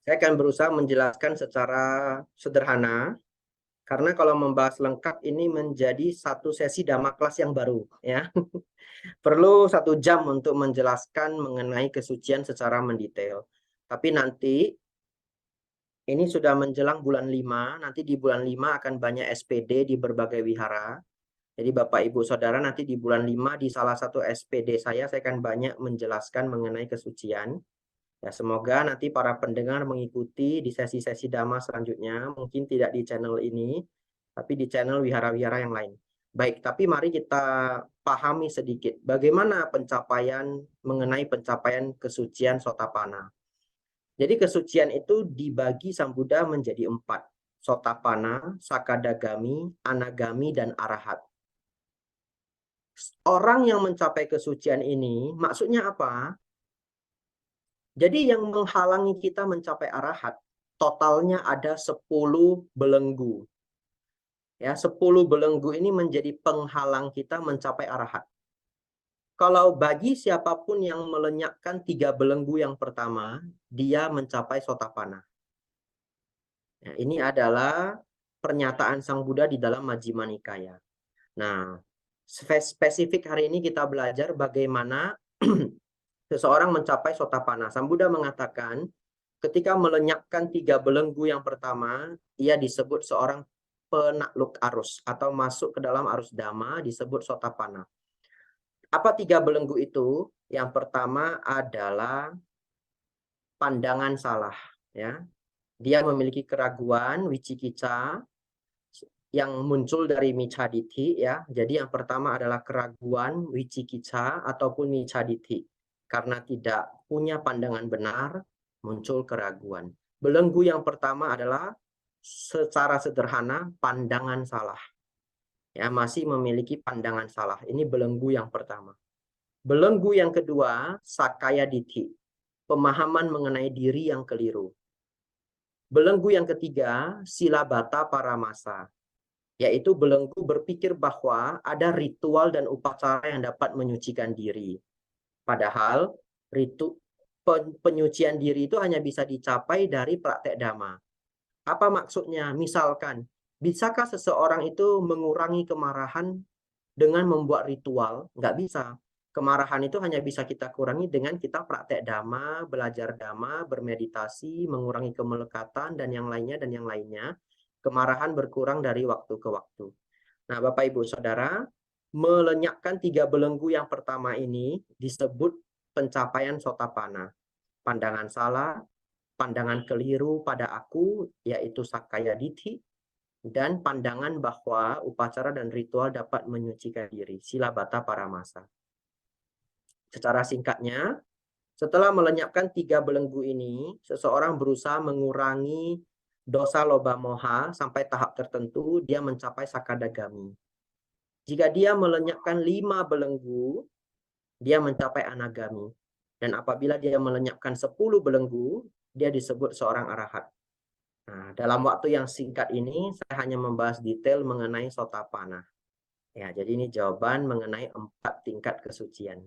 Saya akan berusaha menjelaskan secara sederhana, karena kalau membahas lengkap ini menjadi satu sesi Dhamma kelas yang baru, ya. Perlu 1 jam untuk menjelaskan mengenai kesucian secara mendetail. Tapi nanti ini sudah menjelang bulan 5, nanti di bulan 5 akan banyak SPD di berbagai wihara. Jadi Bapak Ibu Saudara nanti di bulan 5 di salah satu SPD saya akan banyak menjelaskan mengenai kesucian. Ya, semoga nanti para pendengar mengikuti di sesi-sesi Dhamma selanjutnya, mungkin tidak di channel ini, tapi di channel wihara-wihara yang lain. Baik, tapi mari kita pahami sedikit bagaimana mengenai pencapaian kesucian Sotapanna. Jadi kesucian itu dibagi Sang Buddha menjadi 4. Sotapanna, Sakadagami, Anagami, dan Arahat. Orang yang mencapai kesucian ini maksudnya apa? Jadi yang menghalangi kita mencapai arahat, totalnya ada 10 belenggu. Ya, 10 belenggu ini menjadi penghalang kita mencapai arahat. Kalau bagi siapapun yang melenyapkan 3 belenggu yang pertama, dia mencapai Sotapanna. Ya, ini adalah pernyataan Sang Buddha di dalam Majjhima Nikaya. Nah, spesifik hari ini kita belajar bagaimana seseorang mencapai Sotapanna. Sang Buddha mengatakan, ketika melenyapkan 3 belenggu yang pertama, ia disebut seorang penakluk arus atau masuk ke dalam arus Dhamma, disebut Sotapanna. Apa 3 belenggu itu? Yang pertama adalah pandangan salah, ya. Dia memiliki keraguan, wicikica, yang muncul dari micaditi, ya. Jadi yang pertama adalah keraguan, wicikica ataupun micaditi. Karena tidak punya pandangan benar, muncul keraguan. Belenggu yang pertama adalah secara sederhana pandangan salah. Ya, masih memiliki pandangan salah. Ini belenggu yang pertama. Belenggu yang kedua, sakaya dithi. Pemahaman mengenai diri yang keliru. Belenggu yang ketiga, silabata paramasa. Yaitu belenggu berpikir bahwa ada ritual dan upacara yang dapat menyucikan diri. Padahal penyucian diri itu hanya bisa dicapai dari praktek Dhamma. Apa maksudnya? Misalkan, bisakah seseorang itu mengurangi kemarahan dengan membuat ritual? Nggak bisa. Kemarahan itu hanya bisa kita kurangi dengan kita praktek Dhamma, belajar Dhamma, bermeditasi, mengurangi kemelekatan, dan yang lainnya. Kemarahan berkurang dari waktu ke waktu. Nah, Bapak Ibu Saudara, melenyapkan 3 belenggu yang pertama ini disebut pencapaian Sotapanna. Pandangan salah, pandangan keliru pada aku, yaitu Sakaya Dithi, dan pandangan bahwa upacara dan ritual dapat menyucikan diri, silabata paramasa. Secara singkatnya, setelah melenyapkan 3 belenggu ini, seseorang berusaha mengurangi dosa loba moha sampai tahap tertentu, dia mencapai sakadagami. Jika dia melenyapkan 5 belenggu, dia mencapai anagami. Dan apabila dia melenyapkan 10 belenggu, dia disebut seorang arahat. Nah, dalam waktu yang singkat ini, saya hanya membahas detail mengenai Sotapanna. Ya, jadi ini jawaban mengenai 4 tingkat kesucian.